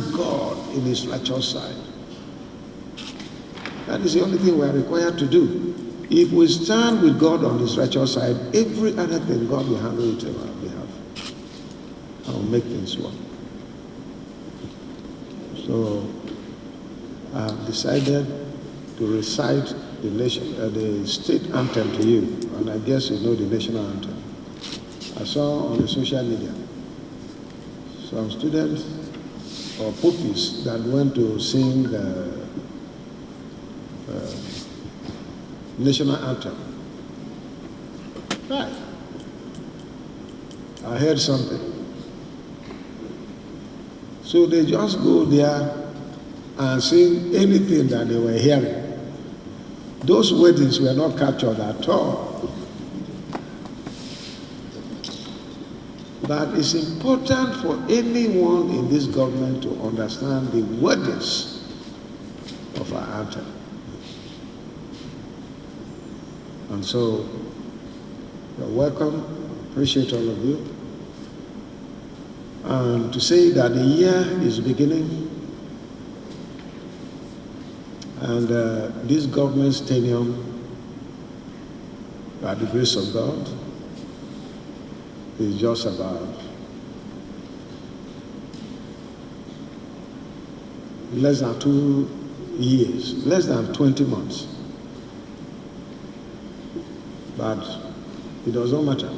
with God in his righteous side. That is the only thing we are required to do. If we stand with God on his righteous side, every other thing God will handle it on our behalf. I will make things work. So I have decided to recite the state anthem to you, and I guess you know the national anthem. I saw on the social media some students or puppies that went to sing the national anthem. Right. I heard something. So they just go there and sing anything that they were hearing. Those weddings were not captured at all. But it's important for anyone in this government to understand the wordings of our anthem. And so, you're welcome. Appreciate all of you. And to say that the year is beginning, and this government's tenure, by the grace of God, is just about less than 2 years, less than 20 months. But it doesn't matter.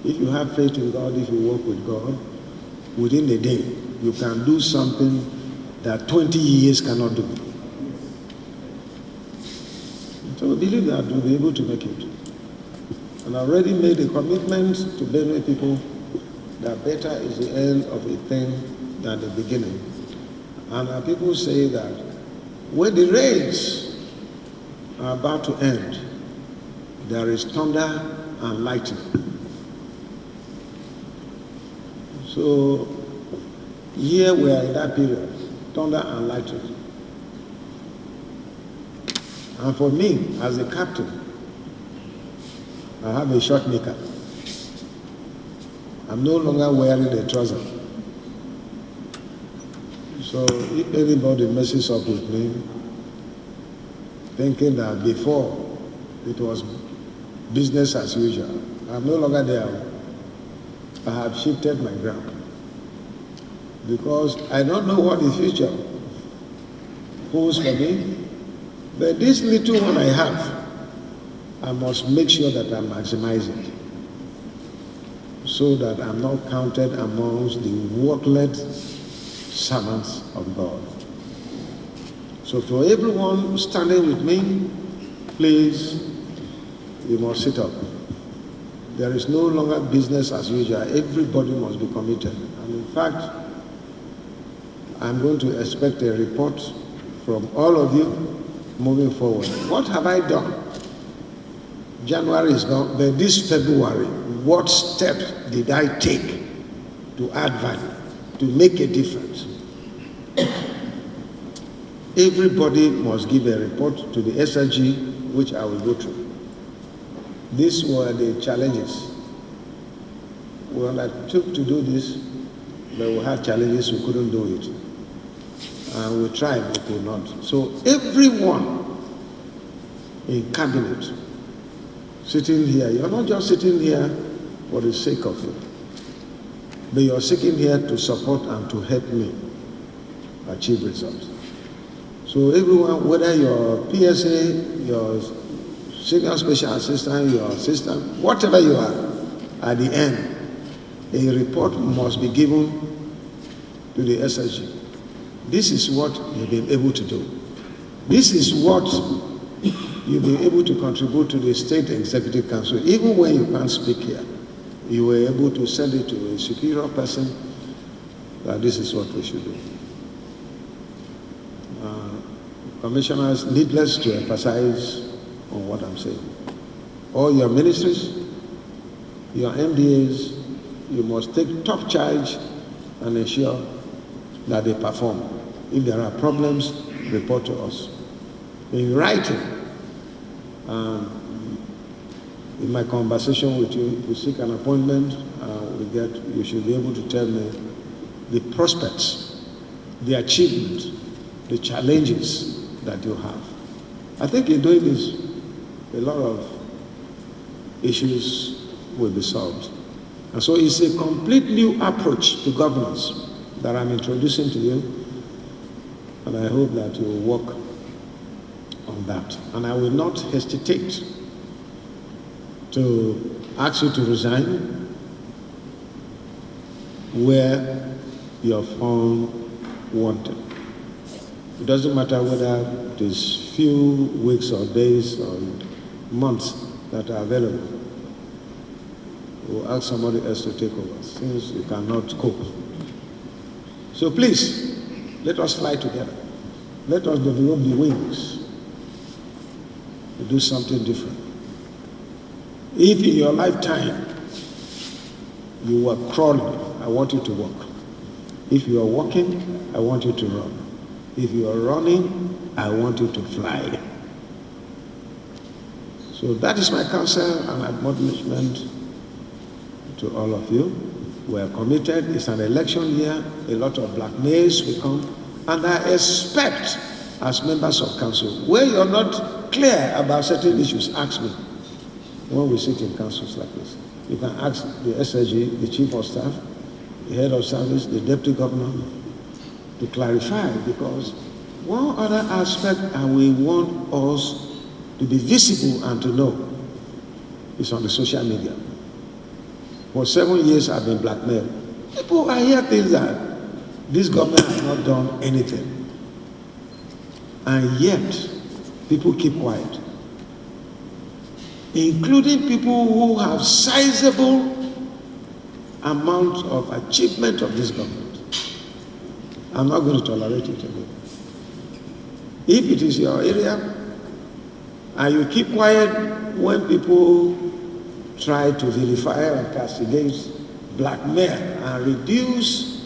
If you have faith in God, if you work with God, within a day, you can do something that 20 years cannot do. So we believe that we'll be able to make it. And I already made a commitment to Benue people that better is the end of a thing than the beginning. And our people say that when the rains are about to end, there is thunder and lightning. So here we are in that period, thunder and lightning. And for me, as a captain, I have a short knicker. I'm no longer wearing a trouser. So if anybody messes up with me, thinking that before it was business as usual, I'm no longer there. I have shifted my ground. Because I don't know what the future holds for me, but this little one I have, I must make sure that I maximize it so that I'm not counted amongst the worthless servants of God. So for everyone standing with me, please, you must sit up. There is no longer business as usual. Everybody must be committed. And in fact, I'm going to expect a report from all of you moving forward. What have I done? January is gone, but this February, what steps did I take to add value, to make a difference? Everybody must give a report to the SRG, which I will go through. These were the challenges. We undertook to do this, but we had challenges, we couldn't do it. And we tried, we could not. So everyone in cabinet sitting here, you're not just sitting here for the sake of it, but you're sitting here to support and to help me achieve results. So everyone, whether you're PSA, your senior special assistant, your assistant, whatever you are, at the end, a report must be given to the SSG. This is what you've been able to do. This is what you've been able to contribute to the State Executive Council. Even when you can't speak here, you were able to send it to a superior person that this is what we should do. Commissioners, needless to emphasize on what I'm saying. All your ministries, your MDAs, you must take top charge and ensure that they perform. If there are problems, report to us. In writing, in my conversation with you, if you seek an appointment, you should be able to tell me the prospects the achievement, the challenges that you have. I think in doing this, a lot of issues will be solved. And so it's a complete new approach to governance that I'm introducing to you, and I hope that you will work on that. And I will not hesitate to ask you to resign where you're found wanted. It doesn't matter whether it is few weeks or days or months that are available. We'll ask somebody else to take over since you cannot cope. So please, let us fly together. Let us develop the wings to do something different. If in your lifetime you were crawling, I want you to walk. If you are walking, I want you to run. If you are running, I want you to fly. So that is my counsel and admonishment to all of you. We are committed. It's an election year. A lot of blackmails will come. And I expect, as members of council, where you're not clear about certain issues, ask me when we sit in councils like this. You can ask the SSG, the Chief of Staff, the Head of Service, the Deputy Governor, to clarify, because one other aspect and we want us to be visible and to know is on the social media. For 7 years I've been blackmailed. People, I hear things that this government has not done anything. And yet, people keep quiet. Including people who have sizable amount of achievement of this government. I'm not going to tolerate it again. If it is your area, and you keep quiet when people try to vilify and castigate, blackmail, and reduce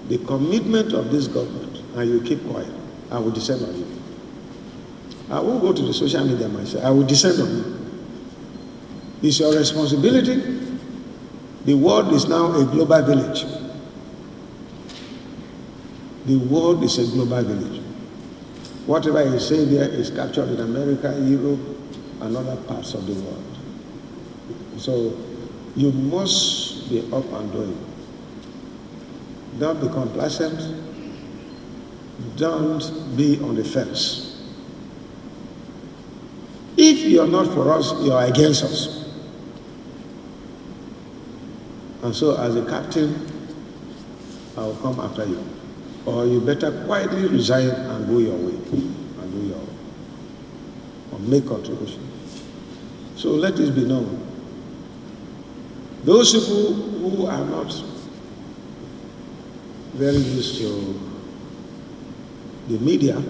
the commitment of this government, and you keep quiet, I will descend on you. I won't go to the social media myself. I will descend on you. It's your responsibility. The world is now a global village. The world is a global village. Whatever you say there is captured in America, Europe, and other parts of the world. So you must be up and doing. Don't be complacent. Don't be on the fence. If you're not for us, you're against us. And so as a captain, I will come after you. Or you better quietly resign and go your way. And do your or make contribution. So let this be known. Those people who are not very used to the media,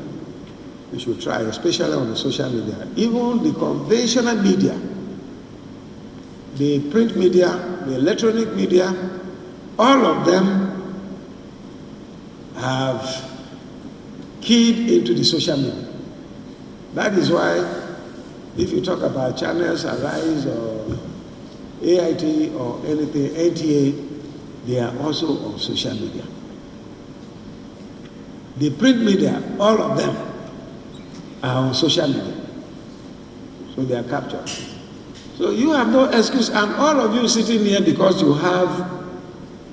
we should try, especially on the social media. Even the conventional media, the print media, the electronic media, all of them have keyed into the social media. That is why if you talk about channels, Arise or AIT or anything, NTA, they are also on social media. The print media, all of them are on social media. So they are captured. So you have no excuse, and all of you sitting here because you have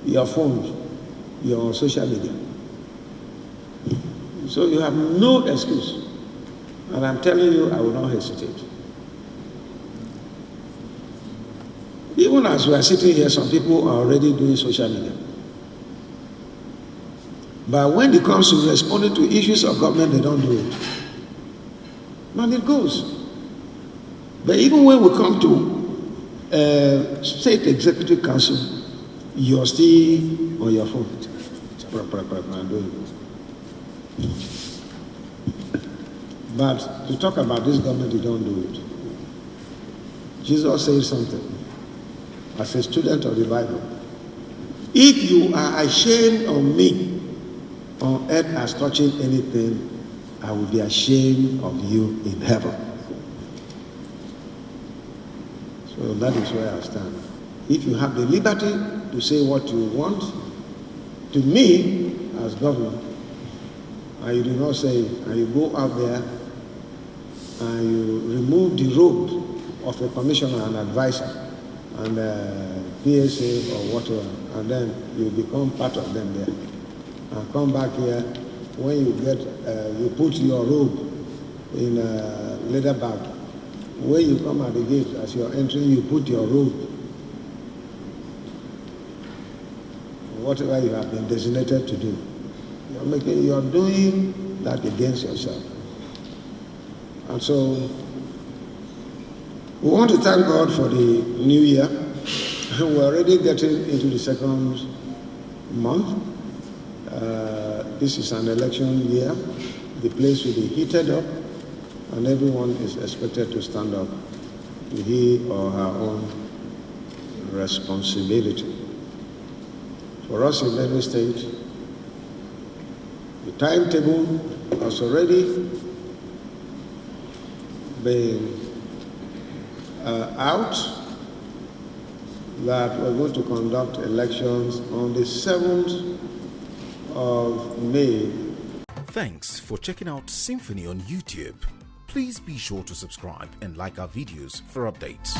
your phones, you're on social media. So you have no excuse. And I'm telling you, I will not hesitate. Even as we are sitting here, some people are already doing social media. But when it comes to responding to issues of government, they don't do it. And it goes. But even when we come to state executive council, you're still on your phone. But to talk about this government, you don't do it. Jesus said something as a student of the Bible. If you are ashamed of me on earth as touching anything, I will be ashamed of you in heaven. So that is where I stand. If you have the liberty to say what you want, to me, as governor, and you do not say it, and you go out there and you remove the robe of a commissioner and advisor and PSA or whatever, and then you become part of them there. And come back here, when you get, you put your robe in a leather bag. When you come at the gate, as you're entering, you put your robe, whatever you have been designated to do. You're doing that against yourself. And so, we want to thank God for the new year. We're already getting into the second month. This is an election year. The place will be heated up, and everyone is expected to stand up to his or her own responsibility. For us in Benue State, the timetable has already been out that we're going to conduct elections on the 7th of May. Thanks for checking out SYMFONI on YouTube. Please be sure to subscribe and like our videos for updates.